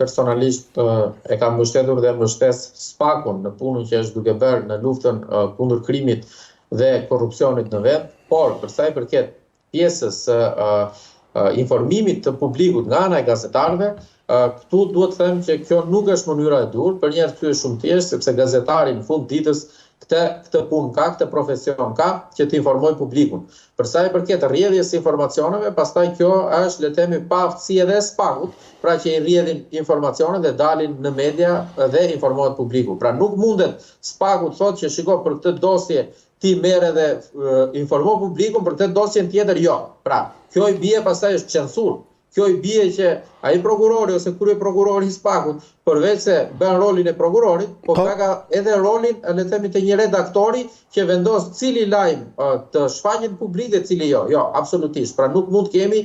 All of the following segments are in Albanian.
personalisht e kam mbështetur dhe mbështes SPAK-un në punën që është duke bërë në luftën kundër krimit dhe korrupsionit në vend, por për sa i përket pjesës informimit të publikut nga ana e gazetarëve, këtu duhet të them që kjo nuk është mënyra e dur, për një arsye shumë thjeshtë, sepse gazetari në fund ditës këtë punë ka, këtë profesion ka, që të informoj publikun. Për sa i përket rrjedhjes së informacioneve, pastaj kjo është, le të themi, pa aftësi edhe e SPAK-ut, pra që i rrjedhin informacionet dhe dalin në media dhe informohet publiku. Pra nuk mundet SPAK-u të thotë që shiko për këtë dosje ti merr edhe informo publikun, për këtë dosjen tjetër jo. Pra, kjo i bie pastaj është censur. Kjo i bie që ai prokurori ose kryeprokurori i SPAK-ut, përveç se bën rolin e prokurorit, po ka edhe rolin, le të themi, të një redaktori që vendos cili lajm të shfaqet publik dhe cili jo. Jo, absolutisht. Pra nuk mund të kemi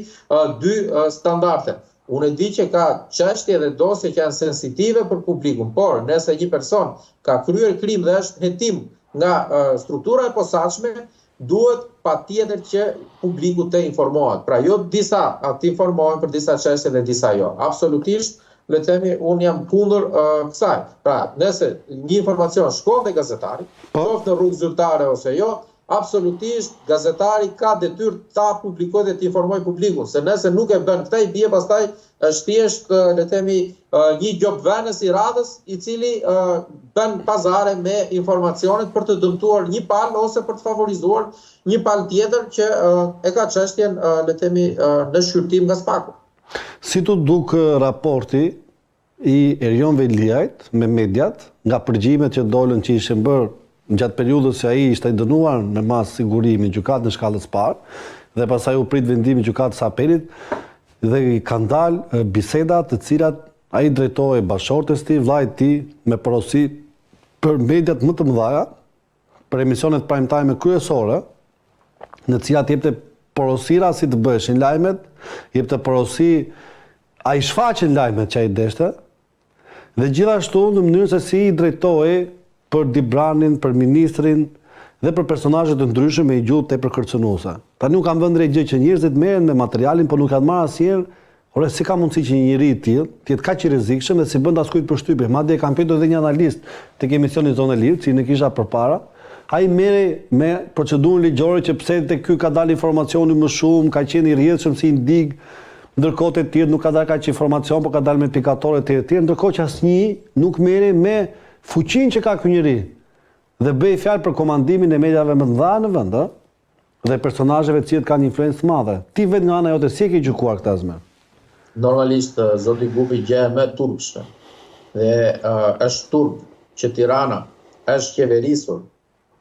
dy standarde. Unë e di që ka çështje dhe dosje që janë sensitive për publikun, por nëse një person ka kryer krim dhe është hetim nga struktura e posaçme, duhet patjetër që publiku të informohet. Pra jo disa të informohen për disa çështje dhe disa jo. Absolutisht, le të themi, unë jam kundër kësaj. Pra, nëse një informacion shkon te gazetari, qoftë në rrugë zyrtare ose jo, absolutisht gazetari ka detyrë ta publikojë dhe të informojë publikun, se nëse nuk e bën këtë, i bie pastaj është thjesht, le të themi, një gjobvënës i radhës i cili bën pazare me informacionet për të dëmtuar një palë ose për të favorizuar një palë tjetër që e ka çështjen, le të themi, në shqyrtim nga SPAK-u. Si të duk raporti i Erion Veliajt me mediat nga përgjimet që dolën që ishin bërë gjatë periudhës që ai ishte dënuar me mas sigurimi gjykatë në shkallës parë dhe pastaj u prit vendimi gjykatës apelit dhe i kanë dalë biseda të cilat ai drejtohej bashortes tij, vllajt tij me porosi për mediat më të mëdha, për emisionet prime time kryesore, në të cilat jepte porosira si të bëheshin lajmet, jepte porosi ai shfaqen lajmet që ai deshte, dhe gjithashtu në mënyrë se si i drejtohej për Dibranin, për ministrin dhe për personazhe të ndryshëm me gjuhë tepër kërcënuese. Tani nuk kam vënë gjë që njerëzit merren me materialin, por nuk kanë marrë asnjëherë, ore si ka mundësi që një njeri i tillë të jetë kaq i rrezikshëm dhe si bën askujt përshtypje. Madje kam pyetur edhe një analist tek emisioni Zonë e Lirë, që ne kisha përpara, ai merri me procedurën ligjore që pse tek ky ka dalë informacioni më shumë, ka qenë i rrjedhshëm si indig, ndërkohë të tjerë nuk ka dalë kaq informacion, por ka dalë me pikatore të tjerë, ndërkohë që asnjë nuk merri me fuqinë që ka ky njeri dhe bëj fjalë për komandimin e mediave më të mëdha në vend, dhe personazheve të cilët kanë influencë të madhe. Ti vetë nga ana jote si e ke gjykuar këtë azmë? Normalisht zoti Gupi gjë më turpshme. Dhe është turp që Tirana është qeverisur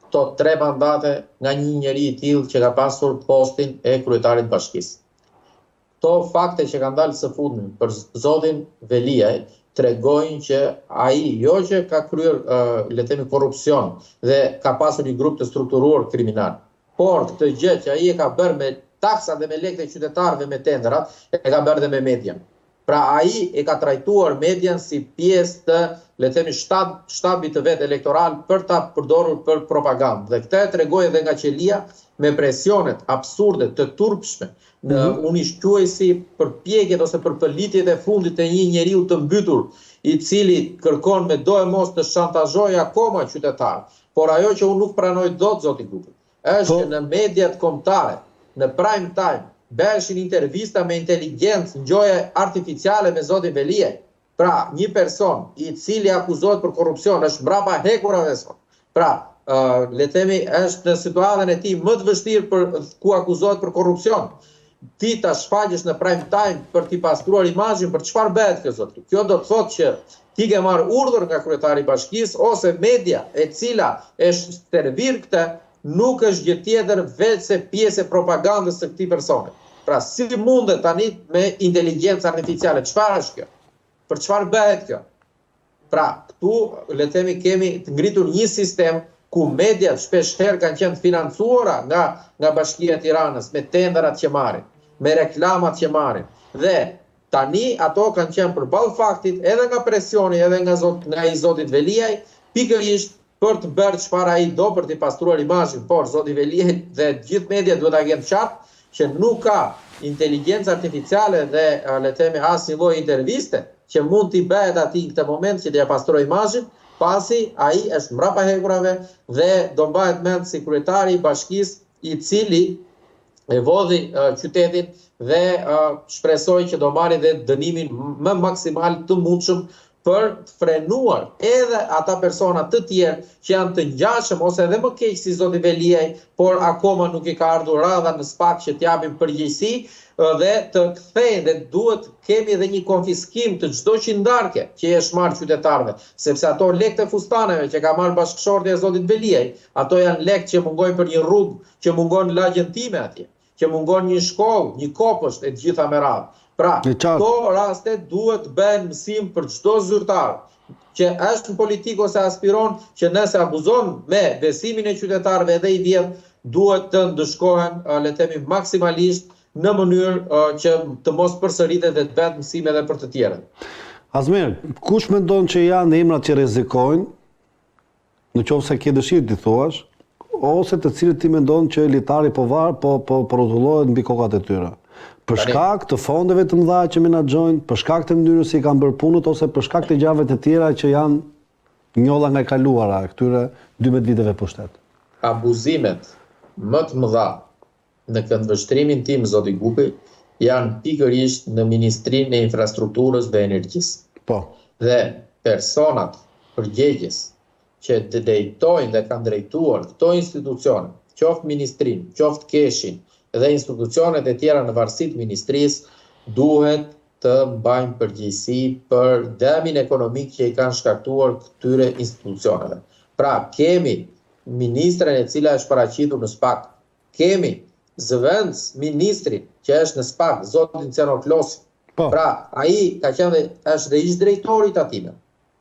këto 3 mandate nga një njeri i tillë që ka pasur postin e kryetarit bashkisë. Këto fakte që kanë dalë së fundmi për zotin Veliaj tregojnë që ai jo që ka kryer le të themi korrupsion dhe ka pasur një grup të strukturuar kriminal, por këtë gjë që ai e ka bërë me taksat dhe me lekët e qytetarëve me tenderat, e ka bërë dhe me median. Pra ai e ka trajtuar median si pjesë të, le të themi, shtabit të vet elektoral për ta përdorur për propagandë. Dhe këtë e tregoi edhe nga qelia me presionet absurde të turpshme në unishquesi për pjekjet ose për pëllitjet e fundit të një njeriu të mbytur, i cili kërkon me do e mos të shantazhojë akoma qytetarë. Por ajo që unë nuk pranoj dot, zoti Gupi, është që në mediat kombëtare, në prime time, bëheshin intervista me inteligjencë, ngjoje artificiale me zotin Veliaj. Pra, një person i cili akuzohet për korrupsion është mbrapa hekurave sot. Pra, le të themi, është në situatën e tij më të vështirë ku akuzohet për korrupsion. Ti ta shfaqesh në prime time për t'i pastruar imazhin, për çfarë bëhet kjo zot? Kjo do të thotë që ti ke marrë urdhër nga kryetari i bashkisë ose media e cila e servir këtë nuk është gjë tjetër veç se pjesë e propagandës së këtij personi. Pra si mundet tani me inteligjencë artificiale? Çfarë është kjo? Për çfarë bëhet kjo? Pra këtu le të themi kemi ngritur një sistem ku mediat shpesh herë kanë qenë financuara nga Bashkia e Tiranës me tenderat që marrin, me reklamat që marrin. Dhe tani ato kanë qenë përballë faktit edhe nga presioni edhe nga i zotit Veliaj, pikërisht për të bërë çfarë ai do për të pastruar imazhin. Por zoti Veliaj dhe gjithë mediat duhet ta kenë qartë që nuk ka inteligjencë artificiale dhe le të themi asnjë lloj interviste që mund t'i bëhet ati në këtë moment që t'ja pastroj imazhin, pasi ai është mbrapa hekurave dhe do mbahet mend si kryetari i bashkisë i cili e vodhi qytetin dhe shpresoj që do marrë dhe dënimin më maksimal të mundshëm për të frenuar edhe ata persona të tjerë që janë të ngjashëm ose edhe më keq si zoti Veliaj, por akoma nuk i ka ardhur radha në SPAK që t'japin përgjegjësi dhe të kthejnë dhe duhet kemi edhe një konfiskim të çdo qindarke që është marrë qytetarëve, sepse ato lekët e fustaneve që ka marrë bashkëshortja e zotit Veliaj, ato janë lekë që mungojnë për një rrugë, që mungon lagjen time atje, që mungon një shkollë, një kopësht e gjitha me radhë. Pra, këto raste duhet bëhen mësim për çdo zyrtar që është në politikë ose aspiron që nëse abuzon me besimin e qytetarëve edhe i vjedh, duhet të ndëshkohen, le të themi, maksimalisht në mënyrë që të mos përsëritet dhe të bëhet mësim edhe për të tjerët. Azmer, kush mendon që janë emrat që rrezikojnë, në qoftë se ke dëshirë t'i thuash, ose të cilët ti mendon që elitari po rrotullohet mbi kokat e tyre? Për shkak të fondeve të mëdha që menaxhojnë, për shkak të mënyrës si kanë bërë punët, ose për shkak të gjave të tjera që janë njolla nga e kaluara këtyre 12 viteve pushtet. Abuzimet më të mëdha në këndvështrimin tim, zoti Gupi, janë pikërisht në Ministrinë e Infrastrukturës dhe Energjisë. Po. Dhe personat përgjegjës që të drejtojnë dhe kanë drejtuar këto institucione, qoftë ministrinë, qoftë keshin, dhe institucionet e tjera në varësi të ministrisë, duhet të mbajnë përgjegjësi për dëmin ekonomik që i kanë shkaktuar këtyre institucioneve. Pra, kemi ministren e cila është paraqitur në SPAK, kemi zëvendës ministrin që është në SPAK, zotin Cenoklosi. Pra, ai ka qenë është dhe ish drejtori i atij.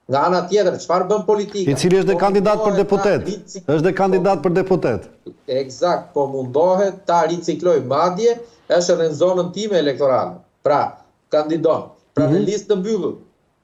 Nga ana tjetër, çfarë bën politika? I cili është dhe kandidat për deputet. Është dhe kandidat për deputet. Eksakt, po mundohet ta ricikloj, madje është edhe në zonën time elektorale. Pra, kandidon. Pra në listë të mbyllur.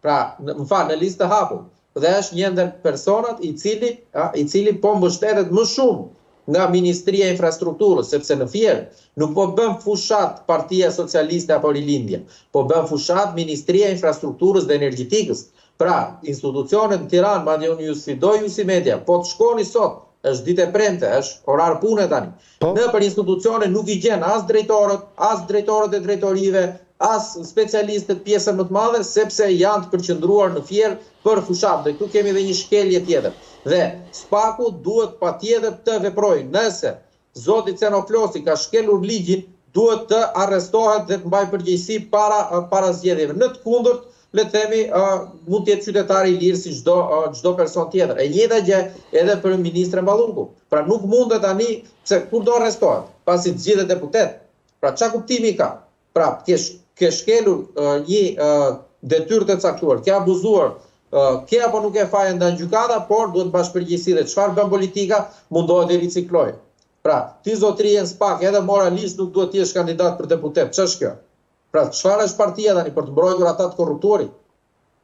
Pra, në listë të hapur. Dhe është një ndër personat i cili po mbështetet më shumë nga Ministria e Infrastrukturës, sepse në Fier nuk po bën fushat Partia Socialiste apo Rilindja, po bën fushat Ministria e Infrastrukturës dhe Energjetikës. Pra, institucionet në Tiranë, madje unë ju sfidoj ju si media, po të shkoni sot, është ditë e premte, është orar pune tani. Në për institucione nuk i gjen as drejtorët e drejtorive, as specialistët pjesën më të madhe, sepse janë të përqendruar në Fier për fushat. Dhe këtu kemi edhe një shkelje tjetër. Dhe SPAK-u duhet patjetër të veprojë. Nëse zoti Cenoklosi ka shkelur ligjin, duhet të arrestohet dhe të mbajë përgjegjësi para zgjedhjeve. Në të kundërt, le të themi, mund të jetë qytetari i lirë si çdo person tjetër. E njëjta gjë edhe për ministren Ballunku. Pra nuk mundet tani, pse kur do arrestohet, pasi të zgjidhet deputet. Pra çka kuptimi ka? Pra ke shkelur një detyrë të caktuar, ke abuzuar, ke apo nuk e fajin nda gjykata, por duhet të bash përgjegjësi dhe çfarë bën politika, mundohet të riciklojë. Pra, ti zotëria në SPAK edhe moralisht nuk duhet të jesh kandidat për deputet. Ç'është kjo? Pra, çfarë është partia tani për të mbrojtur ata të korruptorit?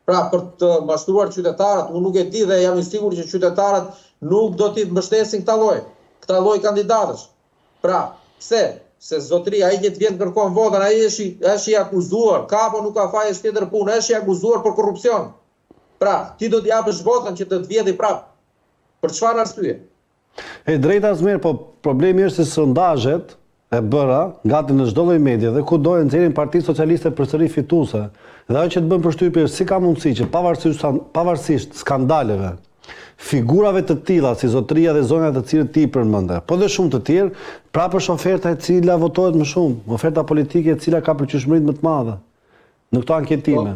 Pra, për të mashtruar qytetarët, unë nuk e di dhe jam i sigurt që qytetarët nuk do t'i mbështesin këta lloj kandidatësh. Pra, pse? Se zotëria ai që vjen kërkon votën, ai është i akuzuar, ka apo nuk ka faj është tjetër punë, është i akuzuar për korrupsion. Pra, ti do t'i japësh votën që të vjedhë prapë. Për çfarë arsye? E drejta Azmer, po problemi është se sondazhet e bëra gati në çdo lloj medie dhe kudo e nxjerrin Partinë Socialiste përsëri fituese. Dhe ajo që të bën përshtypje është si ka mundësi që pavarësisht skandaleve, figurave të tilla si zotëria dhe zonat të cilët ti përmende, po dhe shumë të tjerë, prapë është oferta e cila votohet më shumë, oferta politike e cila ka përqyeshmërinë më të madhe në këto anketime.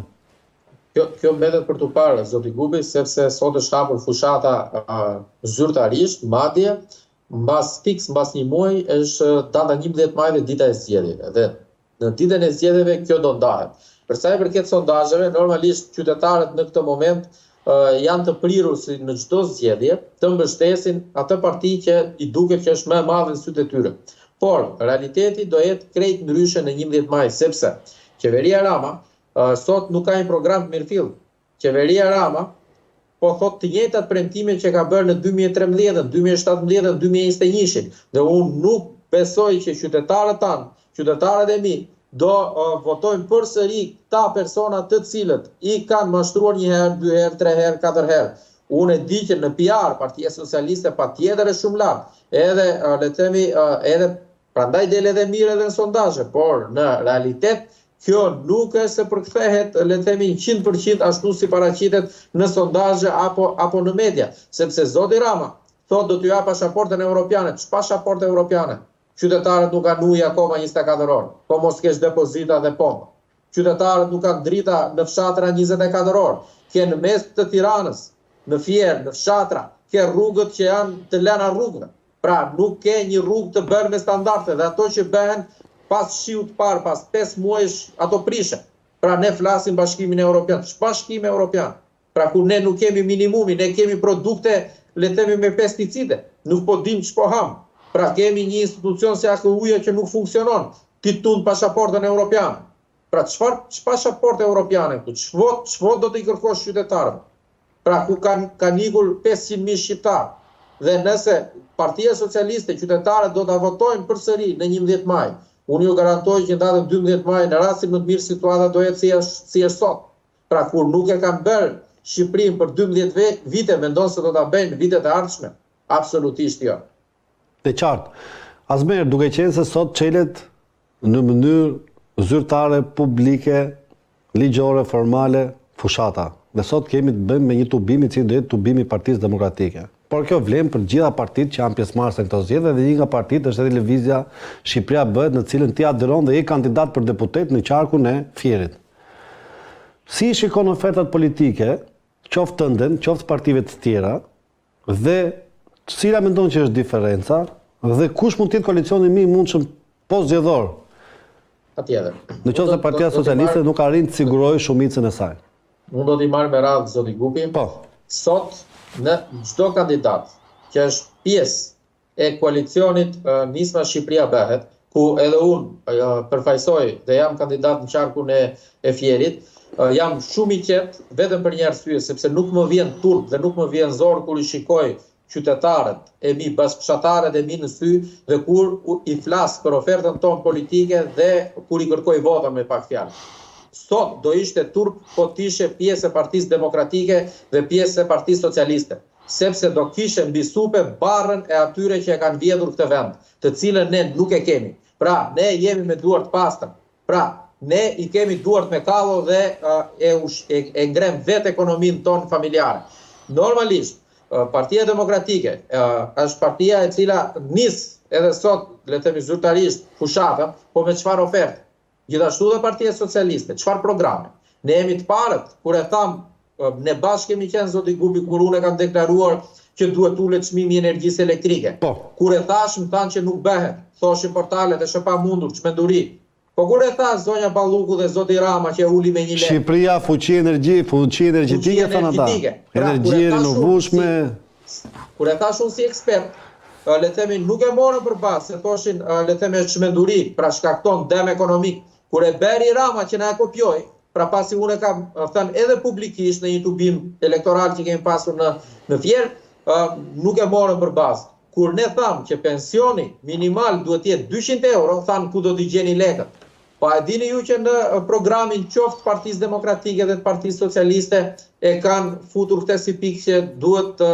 Kjo mbetet për tu parë, zoti Gubi, sepse sot është hapur fushata zyrtarisht, madje mbas një muaj është data 11 maj dhe dita e zgjedhjeve. Dhe në ditën e zgjedhjeve kjo do ndahet. Për sa i përket sondazheve, normalisht qytetarët në këtë moment janë të prirur si në çdo zgjedhje të mbështesin atë parti që i duket që është më e madhe në sytë e tyre. Por realiteti do jetë krejt ndryshe në 11 maj, sepse qeveria Rama sot nuk ka një program të mirëfill. Qeveria Rama po thot të njëjtat premtime që ka bërë në 2013, 2017, 2021. Dhe unë nuk besoj që qytetarët tanë, qytetarët e mi, do votojnë përsëri ta persona të cilët i kanë mashtruar 1 herë, 2 herë, 3 herë, 4 herë. Unë e di që në PR Partia Socialiste patjetër është shumë lart. Edhe le të themi edhe prandaj del edhe mirë edhe në sondazhe, por në realitet kjo nuk është se përkthehet, le të themi 100% ashtu si paraqitet në sondazhe apo në media, sepse zoti Rama thotë do t'ju jap pasaportën europiane. Ç'pa pasaportë europiane? Qytetarët nuk kanë ujë akoma 24 orë, po mos kesh depozita dhe pompë. Qytetarët nuk kanë drita në fshatra 24 orë. Ke në mes të Tiranës, në Fier, në fshatra, ke rrugët që janë të lëna rrugëve. Pra nuk ke një rrugë të bërë me standarde dhe ato që bëhen pas shiut parë, pas 5 muajsh ato prishen. Pra ne flasim Bashkimin Evropian. Bashkimi Evropian. Pra kur ne nuk kemi minimumin, ne kemi produkte, le të themi me pesticide. Nuk po dim ç'po ham. Pra kemi një institucion si AKU-ja që nuk funksionon. Ti tund pasaportën europiane. Pra ç'farë pasaportë europiane këtu? Ç'vot do t'i kërkosh qytetarëve? Pra ku kanë ikur 500.000 shqiptarë. Dhe nëse Partia Socialiste, qytetarët do ta votojnë përsëri në 11 maj. Unë ju garantoj që në datën 12 maj në rastin më të mirë situata do jetë si është sot. Pra kur nuk e kanë bërë Shqipërinë për 12 vite, mendon se do ta bëjnë vitet e ardhshme? Absolutisht jo. Dhe qartë. Asmer, duke qenë se sot çelet në mënyrë zyrtare, publike, ligjore, formale, fushata. Dhe sot kemi të bëjmë me një tubim i cili do jetë tubimi i Partisë Demokratike. Por kjo vlen për gjitha partitë që janë pjesëmarrëse në këto zgjedhje dhe një nga partitë është edhe Lëvizja Shqipëria Bëhet, në cilën ti aderon dhe je kandidat për deputet në qarkun e Fierit. Si shikon ofertat politike, qoftë tënden, qoftë partive të tjera, dhe cila mendon që është diferenca dhe kush mund të jetë koalicioni më i mundshëm post-zgjedhor? Patjetër. Në qoftë se Partia Socialiste nuk arrin të sigurojë shumicën e saj. Unë do t'i marr me radhë zoti Gupi. Po. Sot në çdo kandidat që është pjesë e koalicionit Nisma Shqipëria Bëhet, ku edhe unë përfaqësoj dhe jam kandidat në qarkun e Fierit, jam shumë i qetë vetëm për një arsye, sepse nuk më vjen turp dhe nuk më vjen zor kur i shikoj qytetarët e mi, bashkëshatarët e mi në sy dhe kur i flas për ofertën tonë politike dhe kur i kërkoj vota me pak fjalë. Sot do ishte turp po t'ishe pjesë e Partisë Demokratike dhe pjesë e Partisë Socialiste, sepse do kishe mbi supe barrën e atyre që e kanë vjedhur këtë vend, të cilën ne nuk e kemi. Pra, ne jemi me duart pastër. Pra, ne i kemi duart me kallo dhe e ngrem vetë ekonominë tonë familjare. Normalisht, Partia Demokratike është partia e cila nis edhe sot, le të themi zyrtarisht, fushatën, po me çfarë oferte? Gjithashtu dhe Partia Socialiste, çfarë programe? Ne jemi të parët, kur e tham, ne bashkë kemi qenë zoti Gupi, kur unë e kam deklaruar që duhet ulet çmimi i energjisë elektrike. Po. Kur e thash, më thanë që nuk bëhet, thoshin portalet e shpa mundur, çmenduri. Po kur e tha zonja Balluku dhe zoti Rama që uli me 1 lekë. Shqipëria fuqi energjetike thënë ata. Energji e rinovueshme. Kur e thash unë si ekspert, le të themi nuk e morën për bazë, se thoshin le të themi është çmenduri, pra shkakton dëm ekonomik. Kur e bëri Rama që na e kopjoi, pra pasi unë e kam thënë edhe publikisht në një tubim elektoral që kemi pasur në Fier, nuk e morën për bazë. Kur ne thamë që pensioni minimal duhet jetë 200 euro, thanë ku do t'i gjeni lekët. Pa e dini ju që në programin qoftë Partisë Demokratike dhe Partisë Socialiste e kanë futur këtë si pikë që duhet të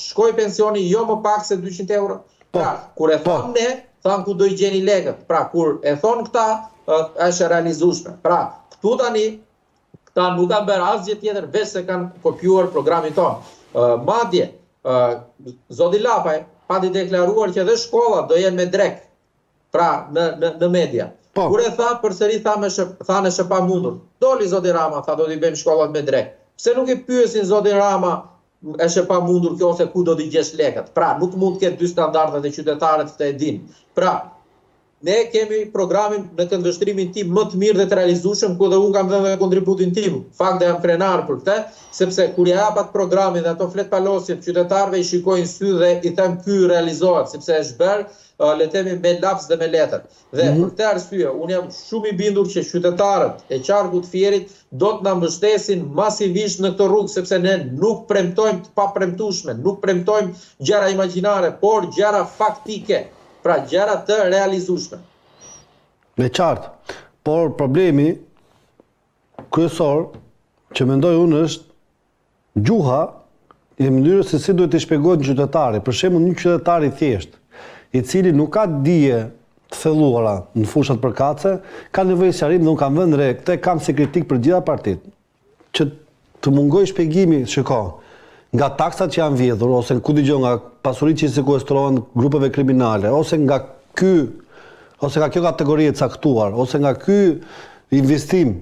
shkoj pensioni jo më pak se 200 euro. Pra, kur e thamë ne, thanë ku do i gjeni lekët. Pra, kur e thonë këta, është realizueshme. Pra, këtu tani, këta nuk kanë bërë asgjë tjetër, veç se kanë kopjuar programin tonë. Madje, zoti Lapaj pati deklaruar që edhe shkollat do jenë me drek, pra në media. Po. Kur e tha, përsëri thanë është pa mundur. Doli zoti Rama, tha do t'i bëjmë shkollat me drek. Pse nuk i pyesin zoti Rama, është pa mundur kjo ose ku do t'i gjesh lekët. Pra, nuk mund të ketë dy standarde dhe qytetarët këtë e dinë. Pra, ne kemi programin në këndvështrimin tim më të mirë dhe të realizueshëm, ku dhe unë kam dhënë kontributin tim. Fakt dhe jam krenar për këtë, sepse kur ja japat programin dhe ato flet palosjet, qytetarëve i shikojnë sy dhe i them ky realizohet, sepse është bërë le të themi me laps dhe me letër. Dhe për këtë arsye, unë jam shumë i bindur që qytetarët e qarkut Fierit do të na mbështesin masivisht në këtë rrugë, sepse ne nuk premtojmë të papremtueshme, nuk premtojmë gjëra imagjinare, por gjëra faktike. Pra gjëra të realizueshme. Me qartë. Por problemi kryesor që mendoj unë është gjuha e mënyrës se si duhet të shpjegohet një qytetari. Për shembull, një qytetar i thjesht, i cili nuk ka dije të thelluara në fushat përkatëse, ka nevojë sqarim dhe unë kam vënë re, këtë kam si kritik për gjitha partitë, që të mungoj shpjegimi, shiko, nga taksat që janë vjedhur, ose ku dëgjon nga pasuritë që sekuestrohen grupeve kriminale, ose nga kjo kategori e caktuar, ose nga ky investim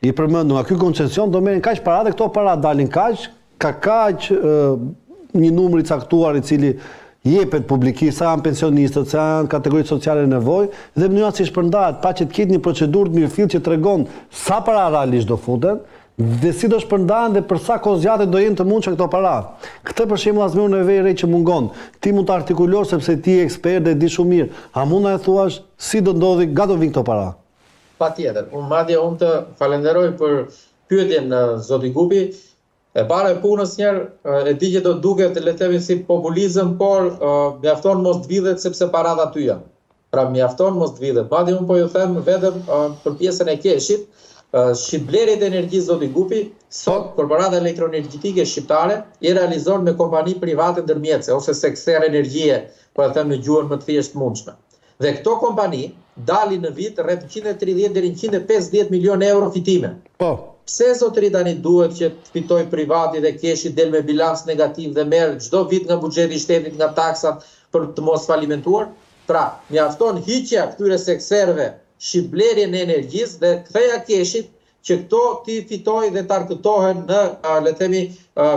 i përmendur, nga ky koncesion, do merren kaq para dhe këto para dalin kaq, ka kaq një numër i caktuar i cili jepet publikisht, sa janë pensionistët, sa janë kategoritë sociale nevojë, dhe mënyra si shpërndahet, pa që të ketë një procedurë të mirëfillt që tregon sa para realisht do futen, dhe si do shpërndahen dhe për sa kohë zgjate do jenë të mundshme këto para. Këtë për shembull asnjëherë në veri që mungon. Ti mund të artikulosh sepse ti je ekspert dhe di shumë mirë. A mund na e thuash si do ndodhi, nga do vinë këto para? Patjetër. Unë të falenderoj për pyetjen zoti Gupi. E para e punës njerë e di që do duket le të themi si populizëm, por mjafton mos të vidhet sepse parat aty janë. Pra mjafton mos të vidhet. Madje unë po ju them vetëm për pjesën e keshit, shitblerit e energjisë zoti Gupi, sot korporata elektroenergjetike shqiptare i realizon me kompani private ndërmjetëse ose sekser energjie, po e them në gjuhën më të thjeshtë mundshme. Dhe këto kompani dalin në vit rreth 130 deri në 150 milion euro fitime. Po. Pse zotëri tani duhet që të fitoj privati dhe keshi del me bilans negativ dhe merr çdo vit nga buxheti i shtetit, nga taksat për të mos falimentuar? Pra, mjafton hiqja këtyre sekserëve, shitblerjen e energjisë dhe ktheja keshit që këto ti fitoj dhe të arkëtohen në le të themi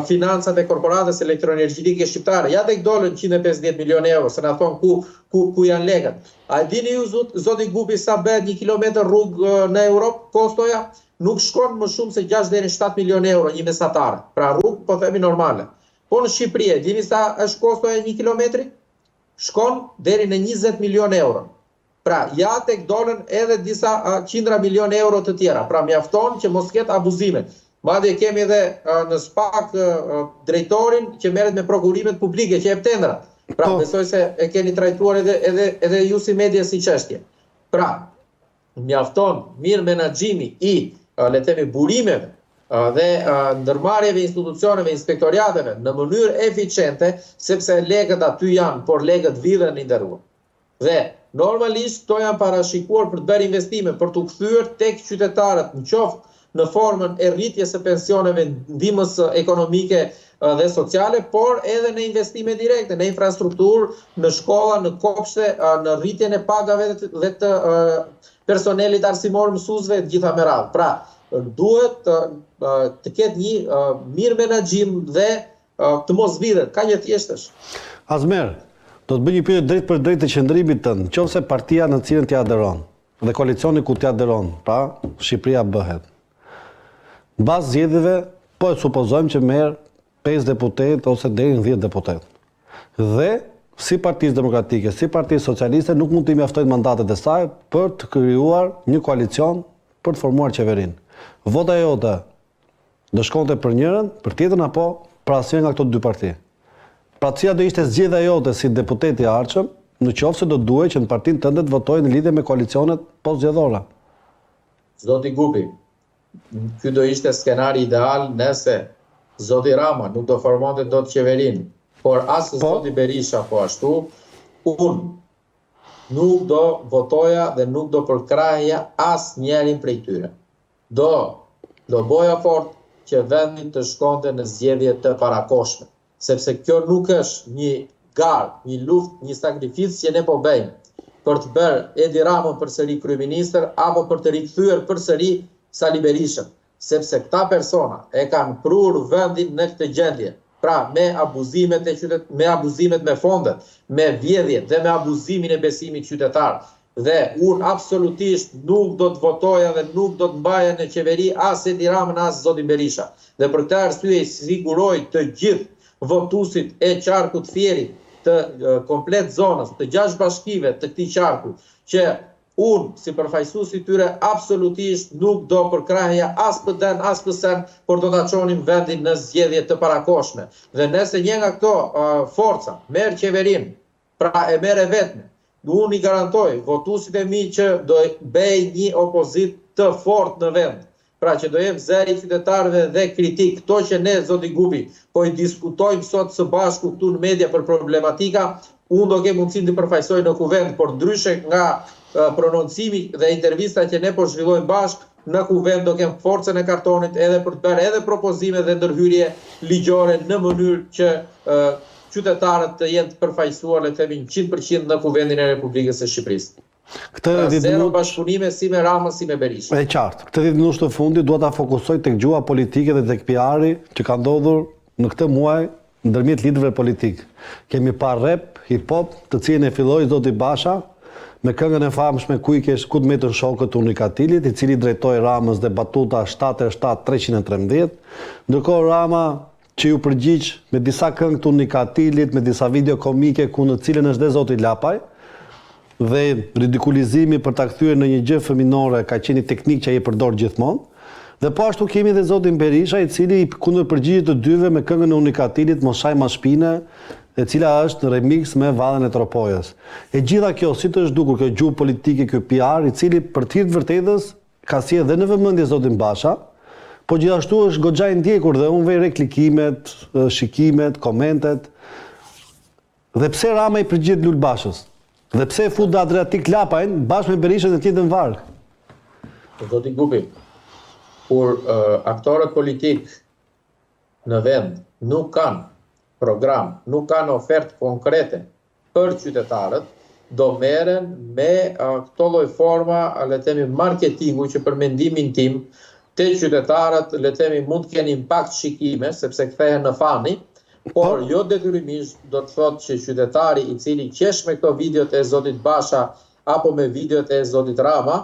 financat e korporatës elektroenergjetike shqiptare. Ja tek dolën 150 milion euro, se na thon ku janë lekët. A dini ju zoti Gupi sa bëhet 1 kilometër rrugë në Europë kostoja? Nuk shkon më shumë se 6 deri në 7 milion euro një mesatare. Pra rrugë po themi normale. Po në Shqipëri, dini sa është kostoja 1 kilometri? Shkon deri në 20 milion euro. Pra, ja tek dolën edhe disa qindra milion euro të tjera. Pra, mjafton që mos ketë abuzime. Madje kemi edhe në SPAK drejtorin që merret me prokurimet publike, që jep tendra. Pra, besoj se e keni trajtuar edhe ju si media si çështje. Pra, mjafton mirë menaxhimi i le të themi burimeve dhe ndërmarrjeve institucioneve, inspektoriateve në mënyrë eficiente, sepse legët aty janë, por legët vidhen i nderuar. Dhe normalisht to janë parashikuar për të bërë investime, për të kthyer tek qytetarët, në qoftë në formën e rritjes së pensioneve, ndihmës ekonomike dhe sociale, por edhe në investime direkte, në infrastrukturë, në shkolla, në kopshte, në rritjen e pagave dhe të personelit arsimor, mësuesve të gjitha me radhë. Pra, duhet të ketë një mirë menaxhim dhe të mos vidhet, ka një thjeshtësh. Azmer, do të bëj një pyetje drejt për drejt të qendrimit tënd. Nëse partia në cilën ti aderon dhe koalicioni ku ti aderon, pra Shqipëria bëhet. Mbas zgjedhjeve, po e supozojmë që merr 5 deputet ose deri në 10 deputet. Dhe si Partisë Demokratike, si Partisë Socialiste nuk mund të mjaftojnë mandatet e saj për të krijuar një koalicion për të formuar qeverinë. Vota jote do shkonte për njërin, për tjetrën apo për asnjë nga këto dy parti. Pra cila do ishte zgjedhja jote si deputet i ardhshëm, në qoftë se do duhej që në partinë tënde të votojë në lidhje me koalicionet postzgjedhore? Zoti Gupi, ky do ishte skenari ideal nëse zoti Rama nuk do formonte dot qeverinë, por as zoti Berisha po ashtu, unë nuk do votoja dhe nuk do përkrahja as njerin prej tyre. Do boja fort që vendi të shkonte në zgjedhje të parakoshme, sepse kjo nuk është një garë, një luftë, një sakrificë që ne po bëjmë për të bërë Edi Ramën përsëri kryeministër apo për të rikthyer përsëri Sali Berishën, sepse këta persona e kanë prur vendin në këtë gjendje. Pra, me abuzimet me fondet, me vjedhjet dhe me abuzimin e besimit qytetar. Dhe unë absolutisht nuk do të votoja dhe nuk do të mbaja në qeveri as Edi Ramën as zotin Berisha. Dhe për këtë arsye siguroj të gjithë votuesit e qarkut Fierit, të komplet zonës, të 6 bashkive të këtij qarku, që unë, si përfaqësues i tyre, absolutisht nuk do përkrahja as për den, as për sen, por do ta çonim vendin në zgjedhje të parakoshme. Dhe nëse një nga këto forca merr qeverinë, pra e merr e vetme, unë i garantoj votuesit e mi që do bëj një opozit të fort në vend. Pra që do jem zëri qytetarëve dhe kritik. Këto që ne, zoti Gubi, po i diskutojmë sot së bashku këtu në media për problematika, unë do kem mundësinë të përfaqësoj në kuvend, por ndryshe nga prononcimi dhe intervista që ne po zhvillojmë bashkë, në kuvend do kem forcën e kartonit edhe për të bërë edhe propozime dhe ndërhyrje ligjore në mënyrë që qytetarët të jenë të përfaqësuar, le të themi 100% në kuvendin e Republikës së Shqipërisë. Zero bashkëpunime si me Ramën, si me Berishën. E qartë. Këtë 10 minuta të fundit dua ta fokusoj tek gjua politike dhe tek PR-i që ka ndodhur në këtë muaj ndërmjet liderëve politik. Kemi parë rap, hip-hop, të cilin e filloi zoti Basha me këngën e famshme ku të metën shokët Unikatilit, i cili drejtoi Ramës dhe batuta 7-313, ndërkohë Rama që ju përgjigj me disa këngë të Unikatilit, me disa video komike ku në cilën është dhe zoti Lapaj, dhe ridikulizimi për ta kthyer në një gjë fëminore ka qenë teknik që ai e përdor gjithmonë. Dhe po ashtu kemi edhe zotin Berisha, i cili kundërpërgjigjet të dyve me këngën e Unikatilit Moshaj ma shpine, e cila është në remix me Vallën e Tropojës. E gjitha kjo, si të është dukur kjo gjuhë politike, kjo PR, i cili për të vërtetës ka si edhe në vëmendje zotin Basha, po gjithashtu është goxha e ndjekur dhe unë vej reklikimet, shikimet, komentet. Dhe pse Rama i përgjigjet Lul Bashës? Dhe pse fut dhe Adriatik Lapajn bashkë me Berishën e tjetën varg? Zoti Gubi, kur aktorët politik në vend nuk kanë program, nuk kanë ofertë konkrete për qytetarët, do merren me këto lloj forma, le të themi marketingu që për mendimin tim te qytetarët, le të themi mund të kenë impakt shikime sepse kthehen në fani, por jo detyrimisht do të thotë që qytetari i cili qesh me këto videot e zotit Basha apo me videot e zotit Rama,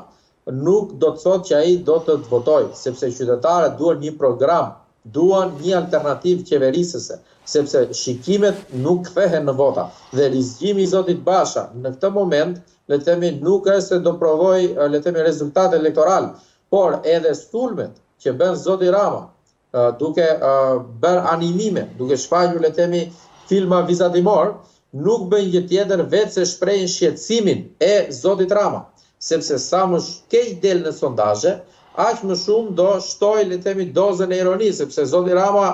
nuk do të thotë që ai do të votojë, sepse qytetarët duan një program, duan një alternativë qeverisëse, sepse shikimet nuk kthehen në vota. Dhe rizgjimi i zotit Basha në këtë moment, le të themi, nuk është se do provoj, le të themi, rezultate elektoral, por edhe sulmet që bën zoti Rama, duke bërë animime, duke shfaqur, le të themi, filma vizatimor, nuk bën gjë tjetër vetë se shprehin shqetësimin e zotit Rama, sepse sa më keq del në sondazhe, aq më shumë do shtoj, le të themi, dozën e ironisë, sepse zoti Rama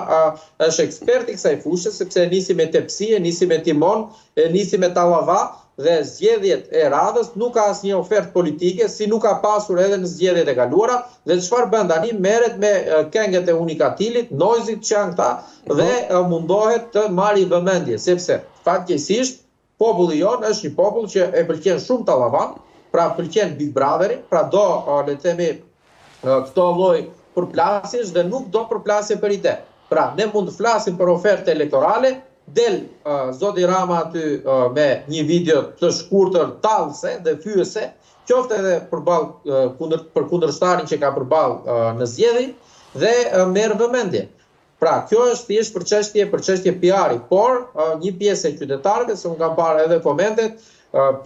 është ekspert i kësaj fushë, sepse nisi me tepsi, nisi me timon, nisi me tallava, dhe zgjedhjet e radhës nuk ka asnjë ofertë politike, si nuk ka pasur edhe në zgjedhjet e kaluara, dhe çfarë bën tani? Merret me këngët e Unikatilit, Noizit që janë këta, dhe mundohet të marrë vëmendje, sepse fatkeqësisht populli jon është një popull që e pëlqen shumë tallavan, pra pëlqen Big Brotheri, pra do, le të themi, këto lloj përplasjesh dhe nuk do përplasje për ide. Pra ne mund të flasim për ofertë elektorale, del zoti Rama aty me një video të shkurtër tallëse dhe fyese, qoftë edhe për kundërshtarin që ka përballë në zgjedhje dhe merr vëmendje. Pra kjo është thjesht për çështje PR-i, por një pjesë e qytetarëve, se unë kam parë edhe komentet,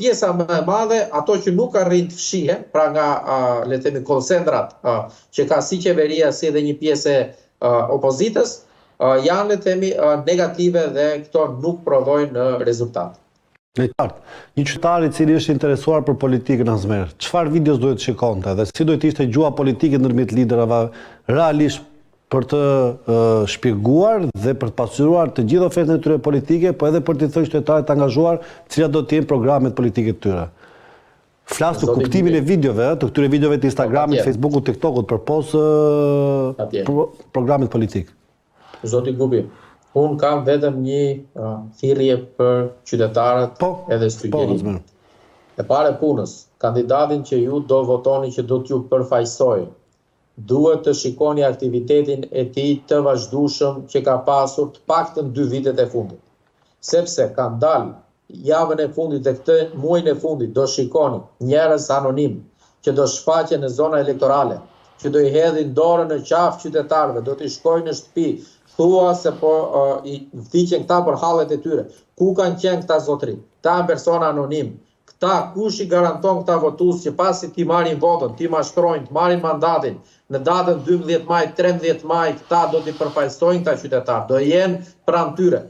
pjesa më e madhe, ato që nuk arrin të fshihen, pra nga le të themi kolsendrat që ka si qeveria si edhe një pjesë e opozitës, janë, le të themi, negative dhe këto nuk prodhojnë në rezultat. Në qartë, një qytetar i cili është interesuar për politikën asmerr, çfarë videos duhet të shikonte dhe si duhet ishte gjua politike ndërmjet liderave realisht për të shpjeguar dhe për të pasuruar të gjithë ofertën e tyre politike, po edhe për të thënë qytetarët të angazhuar cilat do të jenë programet politike të tyre. Flas të kuptimin e videove, të këtyre videove të Instagramit, Facebookut, TikTokut përpos programit politik. Zoti Gubi, unë kam vetëm një thirrje për qytetarët edhe sugjerim. E pare punës, kandidatin që ju do votoni që do t'ju përfaqësojë, duhet të shikoni aktivitetin e tij të vazhdueshëm që ka pasur të paktën 2 vitet e fundit. Sepse kanë dalë javën e fundit dhe këtë muajin e fundit do shikoni njerëz anonim që do shfaqen në zona elektorale, që do i hedhin dorën në qafë qytetarëve, do t'i shkojnë në shtëpi, thua se po i vdiqen këta për hallet e tyre. Ku kanë qenë këta zotëri? Këta janë persona anonim. Këta kush i garanton këta votues që pasi ti marrin votën, ti mashtrojnë, të marrin mandatin, në datën 12 maj, 13 maj, këta do t'i përfaqësojnë këta qytetarë, do jenë pranë tyre.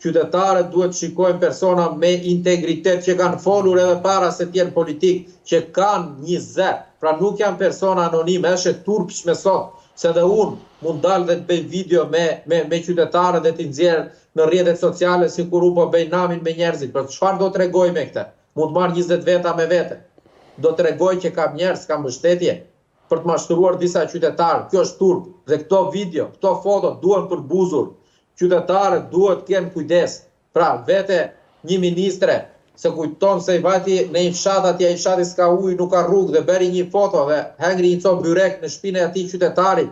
qytetarët duhet shikojnë persona me integritet që kanë folur edhe para se t'jenë politik, që kanë një zë. Pra nuk janë persona anonime, është turpsh me sot, se dhe unë mund dalë dhe të bëj video me qytetarët dhe t'i nxjerr në rrjetet sociale si kur u po bëj namin me njerëzit. Për çfarë do t'rregoj me këtë? Mund marr 20 veta me vete. Do t'rregoj që kam njerëz, kam mbështetje për të mashtruar disa qytetarë. Kjo është turp dhe këto video, këto foto duhen për buzur. Qytetarët duhet kenë kujdes. Pra vete një ministre se kujton se i vati në një fshat atje, i fshati s'ka ujë, nuk ka rrugë dhe bëri një foto dhe hengri një copë byrek në shtëpinë e atij qytetarit.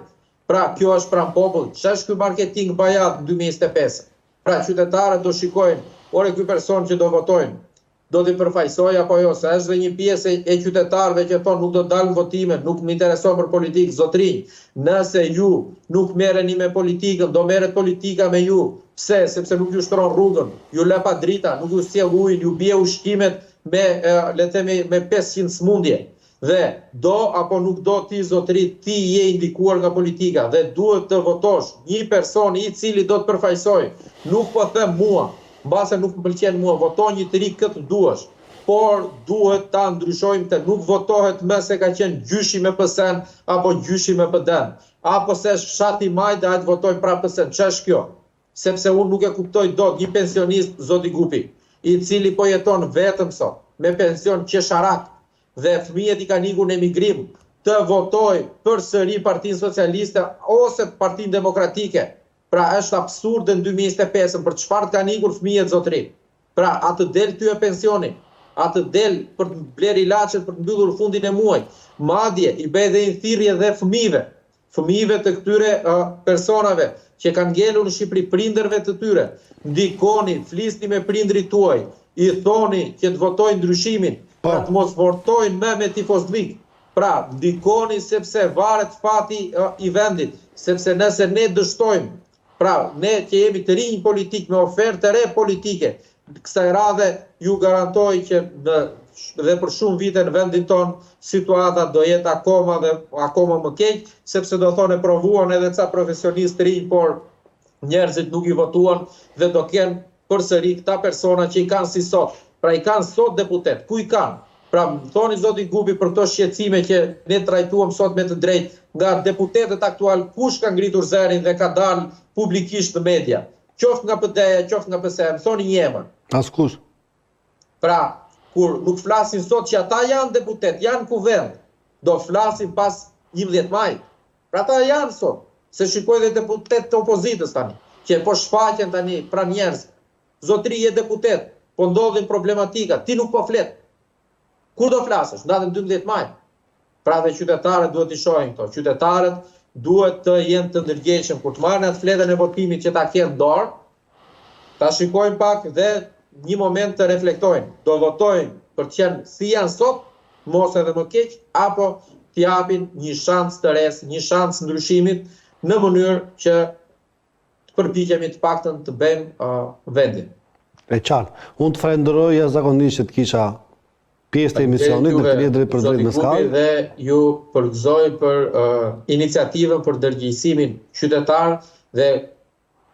Pra kjo është pranë popullit. Ç'është ky marketing bajat në 2025? Pra qytetarët do shikojnë, ore ky person që do votojnë, do t'i përfaqësoj apo jo, se është dhe një pjesë e qytetarëve që thonë nuk do të dalën votime, nuk më intereson për politikë, zotrinj. Nëse ju nuk merreni me politikën, do merret politika me ju. Pse? Sepse nuk ju shtron rrugën, ju lë pa drita, nuk ju sjell ujin, ju bie ushqimet me le të themi me 500 smundje. Dhe do apo nuk do ti zotri, ti je indikuar nga politika dhe duhet të votosh një person i cili do të përfaqësoj. Nuk po them mua, mbase nuk më pëlqen mua, voto një të ri këtë duash, por duhet ta ndryshojmë të nuk votohet më se ka qenë gjyshi me PS-n apo gjyshi me PD-n, apo se është fshati Majt dhe ajtë votojmë pra PS-n. Ç'është kjo? Sepse unë nuk e kuptoj dot një pensionist zoti Gupi, i cili po jeton vetëm sot, me pension qesharak, dhe fëmijët i kanë ikur në emigrim, të votoj përsëri Partinë Socialiste ose Partinë Demokratike. Pra është absurde në 2025, për çfarë kanë ikur fëmijët zotri? Pra atë del ty e pensioni, atë del për të bler ilaçet për të mbyllur fundin e muajit. Madje i bëj dhe një thirrje dhe fëmijëve të këtyre personave që kanë ngelur në Shqipëri, prindërve të tyre. Ndikoni, flisni me prindrit tuaj, i thoni që të votojnë ndryshimin, pra të mos votojnë me tifozlik. Pra, ndikoni sepse varet fati i vendit, sepse nëse ne dështojmë, pra ne që jemi të rinj politik me ofertë të re politike, kësaj radhe ju garantoj që dhe për shumë vite në vendin ton situata do jetë akoma më keq, sepse do thonë provuan edhe ca profesionistë rinj, por njerëzit nuk i votuan dhe do kenë përsëri këta persona që i kanë si sot. Pra i kanë sot deputet, ku i kanë? Pra më thoni zoti Gupi për këto shqetësime që ne trajtuam sot me të drejtë, nga deputetët aktual kush ka ngritur zërin dhe ka dalë publikisht në media? Qoftë nga PD-ja, qoftë nga PS-ja, më thoni një emër. Askush. Pra, kur nuk flasin sot që ata janë deputet, janë kuvend, do flasin pas 11 majit. Pra ata janë sot, se shikoj dhe deputet të opozitës tani, që po shfaqen tani pra njerëz. Zotri je deputet, po ndodhin problematika, ti nuk po flet. Kur do flasësh? Datën 12 maj. Pra dhe qytetarët duhet i shohin këto. Qytetarët duhet të jenë të ndërgjegjshëm kur të marrin atë fletën e votimit që ta kenë dorë, ta shikojnë pak dhe një moment të reflektojnë. Do votojnë për të qenë si janë sot, mos edhe më keq, apo t'japin një shans të res, një shans ndryshimit në mënyrë që të përpiqemi të paktën të bëjmë vendin. E qartë. Unë të falenderoj jashtëzakonisht që të kisha pjesë të emisionit në këtë drejt për drejt në skallë. Dhe ju përgëzoj për iniciativën për dërgjësimin qytetar dhe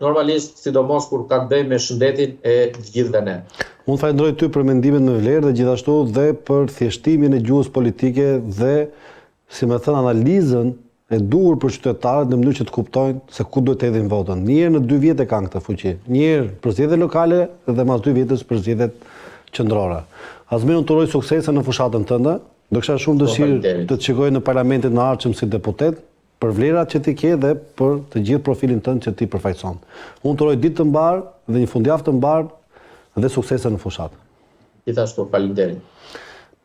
normalisht sidomos kur ka të bëjë me shëndetin e të gjithëve ne. Unë falenderoj ty për mendimet me vlerë dhe gjithashtu dhe për thjeshtimin e gjuhës politike dhe, si më thënë, analizën e duhur për qytetarët në mënyrë që të kuptojnë se ku duhet të hedhin votën. Njëherë në 2 vjet e kanë këtë fuqi. Njëherë për zgjedhjet lokale dhe mas 2 vjetës për zgjedhjet qendrore. Azmin, unë të uroj suksese në fushatën tënde. Do kisha shumë dëshirë të të shikoj në parlamentin në ardhshëm si deputet për vlerat që ti ke dhe për të gjithë profilin tënd që ti përfaqëson. Unë të uroj ditë të mbarë dhe një fundjavë të mbarë dhe suksese në fushatë. Gjithashtu, faleminderit.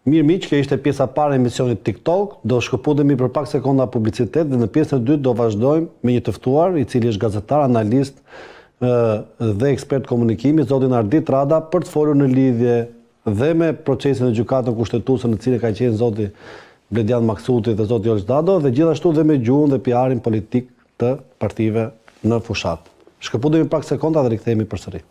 Mirë miq, kjo ishte pjesa e parë e emisionit TikTok. Do shkëputemi për pak sekonda publicitet dhe në pjesën e dytë do vazhdojmë me një të ftuar i cili është gazetar, analist dhe ekspert komunikimi, zotin Ardit Rada, për të folur në lidhje dhe me procesin e gjykatën kushtetuese në cilën ka qenë zoti Bledian Maksuti dhe zoti Olç Dado dhe gjithashtu dhe me gjuhën dhe PR-in politik të partive në fushat. Shkëputemi pak sekonda dhe rikthehemi përsëri.